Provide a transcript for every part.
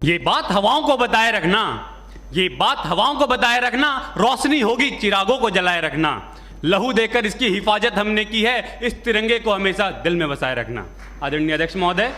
ये बात हवाओं को बताए रखना, ये बात हवाओं को बताए रखना, रोशनी होगी चिरागों को जलाए रखना। लहू देकर इसकी हिफाजत हमने की है, इस तिरंगे को हमेशा दिल में बसाए रखना। आदरणीय अध्यक्ष महोदय,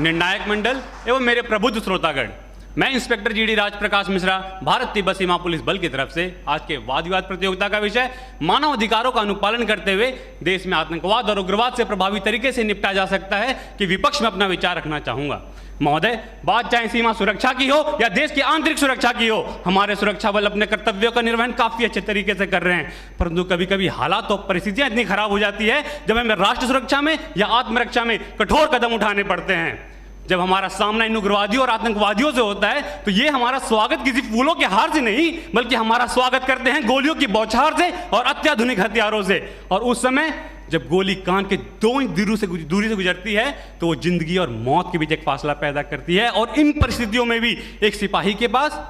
निर्णायक मंडल एवं मेरे प्रबुद्ध श्रोतागण, मैं इंस्पेक्टर जीडी राजप्रकाश मिश्रा, भारत तिब्बत सीमा पुलिस बल की तरफ से आज के वाद विवाद प्रतियोगिता का विषय मानव अधिकारों का अनुपालन करते हुए देश में आतंकवाद और उग्रवाद से प्रभावी तरीके से निपटा जा सकता है कि विपक्ष में अपना विचार रखना चाहूंगा। महोदय, बात चाहे सीमा सुरक्षा की हो या देश की आंतरिक सुरक्षा की हो, हमारे सुरक्षा बल अपने कर्तव्यों का निर्वहन काफी अच्छे तरीके से कर रहे हैं, परंतु कभी कभी हालात और परिस्थितियां इतनी खराब हो जाती है जब हमें राष्ट्र सुरक्षा में या आत्मरक्षा में कठोर कदम उठाने पड़ते हैं। जब हमारा सामना इन उग्रवादियों और आतंकवादियों से होता है तो ये हमारा स्वागत किसी फूलों के हार से नहीं, बल्कि हमारा स्वागत करते हैं गोलियों की बौछार से और अत्याधुनिक हथियारों से। और उस समय जब गोली कान के 2 इंच दूरी से गुजरती है तो वो जिंदगी और मौत के बीच एक फासला पैदा करती है। और इन परिस्थितियों में भी एक सिपाही के पास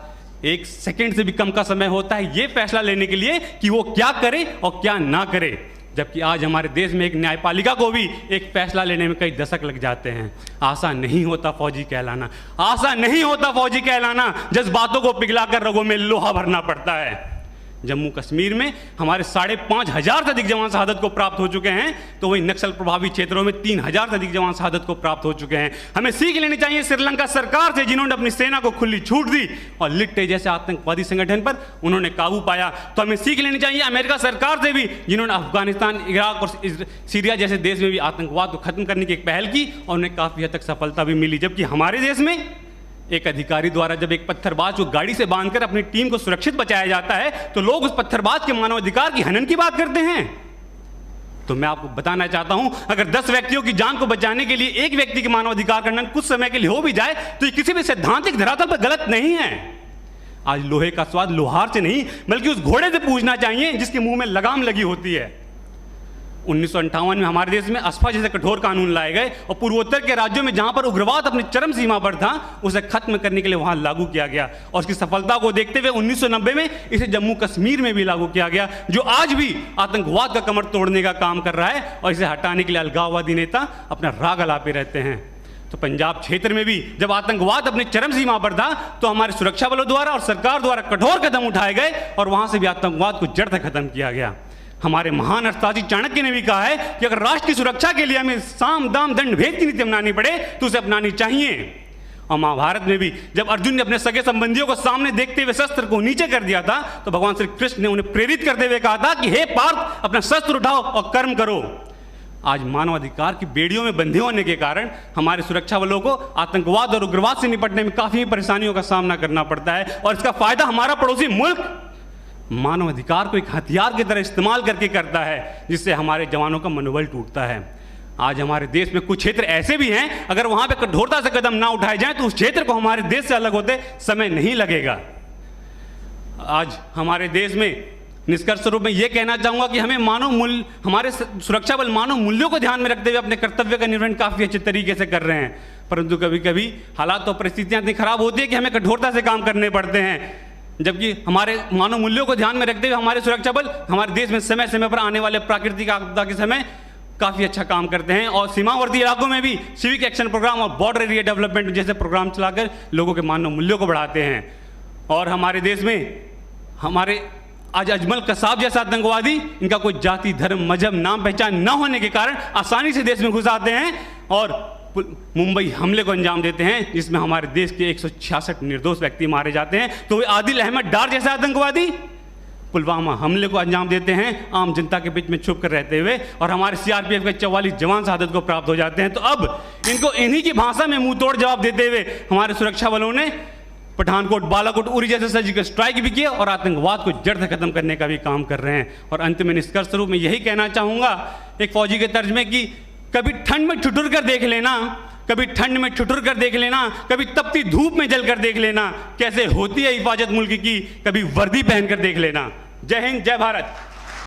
1 सेकंड से भी कम का समय होता है ये फैसला लेने के लिए कि वो क्या करे और क्या ना करे। जबकि आज हमारे देश में एक न्यायपालिका को भी एक फैसला लेने में कई दशक लग जाते हैं। आसान नहीं होता फौजी कहलाना, आसान नहीं होता फौजी कहलाना, जज्बातों को पिघलाकर रगों में लोहा भरना पड़ता है। जम्मू कश्मीर में हमारे 5,500 से अधिक जवान शहादत को प्राप्त हो चुके हैं, तो वहीं नक्सल प्रभावित क्षेत्रों में 3,000 से अधिक जवान शहादत को प्राप्त हो चुके हैं। हमें सीख लेनी चाहिए श्रीलंका सरकार से, जिन्होंने अपनी सेना को खुली छूट दी और लिट्टे जैसे आतंकवादी संगठन पर उन्होंने काबू पाया। तो हमें सीख लेनी चाहिए अमेरिका सरकार से भी, जिन्होंने अफगानिस्तान, इराक और सीरिया जैसे देश में भी आतंकवाद को खत्म करने की एक पहल की और उन्हें काफी हद तक सफलता भी मिली। जबकि हमारे देश में एक अधिकारी द्वारा जब एक पत्थरबाज को गाड़ी से बांधकर अपनी टीम को सुरक्षित बचाया जाता है तो लोग उस पत्थरबाज के मानवाधिकार की हनन की बात करते हैं। तो मैं आपको बताना चाहता हूं, अगर 10 व्यक्तियों की जान को बचाने के लिए एक व्यक्ति के मानवाधिकार का हनन कुछ समय के लिए हो भी जाए तो ये किसी भी सैद्धांतिक धरातल पर गलत नहीं है। आज लोहे का स्वाद लोहार से नहीं बल्कि उस घोड़े से पूछना चाहिए जिसके मुंह में लगाम लगी होती है। 1958 में हमारे देश में अस्फा जैसे कठोर कानून लाए गए और पूर्वोत्तर के राज्यों में जहां पर उग्रवाद अपनी चरम सीमा पर था उसे खत्म करने के लिए वहां लागू किया गया। और उसकी सफलता को देखते हुए 1990 में इसे जम्मू कश्मीर में भी लागू किया गया, जो आज भी आतंकवाद का कमर तोड़ने का काम कर रहा है। और इसे हटाने के लिए अलगाववादी नेता अपना राग अलापे रहते हैं। तो पंजाब क्षेत्र में भी जब आतंकवाद अपनी चरम सीमा पर था तो हमारे सुरक्षा बलों द्वारा और सरकार द्वारा कठोर कदम उठाए गए और वहां से भी आतंकवाद को जड़ से खत्म किया गया। हमारे महान अर्थशास्त्री चाणक्य ने भी कहा है कि अगर राष्ट्र की सुरक्षा के लिए हमें साम दाम दंड भेद की नीति अपनानी पड़े तो उसे अपनानी चाहिए। और महाभारत में भी जब अर्जुन ने अपने सगे संबंधियों को सामने देखते हुए शस्त्र को नीचे कर दिया था तो भगवान श्री कृष्ण ने उन्हें प्रेरित करते हुए कहा था कि हे पार्थ, अपना शस्त्र उठाओ और कर्म करो। आज मानवाधिकार की बेड़ियों में बंधे होने के कारण हमारे सुरक्षा बलों को आतंकवाद और उग्रवाद से निपटने में काफी परेशानियों का सामना करना पड़ता है। और इसका फायदा हमारा पड़ोसी मुल्क मानव अधिकार को एक हथियार की तरह इस्तेमाल करके करता है, जिससे हमारे जवानों का मनोबल टूटता है। आज हमारे देश में कुछ क्षेत्र ऐसे भी हैं, अगर वहां पे कठोरता से कदम ना उठाए जाएं तो उस क्षेत्र को हमारे देश से अलग होते समय नहीं लगेगा। आज हमारे देश में निष्कर्ष स्वरूप में यह कहना चाहूंगा कि हमें मानव मूल्य, हमारे सुरक्षा बल मानव मूल्यों को ध्यान में रखते हुए अपने कर्तव्य का निर्वहन काफी अच्छे तरीके से कर रहे हैं, परंतु कभी कभी हालात और परिस्थितियां इतनी खराब होती है कि हमें कठोरता से काम करने पड़ते हैं। जबकि हमारे मानव मूल्यों को ध्यान में रखते हुए हमारे सुरक्षा बल हमारे देश में समय समय पर आने वाले प्राकृतिक आपदा के समय काफ़ी अच्छा काम करते हैं और सीमावर्ती इलाकों में भी सिविक एक्शन प्रोग्राम और बॉर्डर एरिया डेवलपमेंट जैसे प्रोग्राम चलाकर लोगों के मानव मूल्यों को बढ़ाते हैं। और हमारे देश में हमारे आज अजमल कसाब जैसा आतंकवादी, इनका कोई जाति, धर्म, मजहब, नाम पहचान न होने के कारण आसानी से देश में घुस आते हैं और मुंबई हमले को अंजाम देते हैं, जिसमें हमारे देश के 166 निर्दोष व्यक्ति मारे जाते हैं। तो वे आदिल अहमद डार जैसे आतंकवादी पुलवामा हमले को अंजाम देते हैं आम जनता के बीच में छुप कर रहते हुए, और हमारे सीआरपीएफ के 44 जवान शहादत को प्राप्त हो जाते हैं। तो अब इनको इन्हीं की भाषा में मुंह तोड़ जवाब देते हुए हमारे सुरक्षा बलों ने पठानकोट, बालाकोट, उरी जैसे सर्जिकल स्ट्राइक भी किया और आतंकवाद को जड़ से खत्म करने का भी काम कर रहे हैं। और अंत में निष्कर्ष स्वरूप में यही कहना चाहूंगा एक फौजी के तर्ज में कि कभी ठंड में ठिठुर कर देख लेना, कभी ठंड में ठिठुर कर देख लेना, कभी तपती धूप में जल कर देख लेना कैसे होती है हिफाजत मुल्क की, कभी वर्दी पहन कर देख लेना। जय हिंद, जय भारत।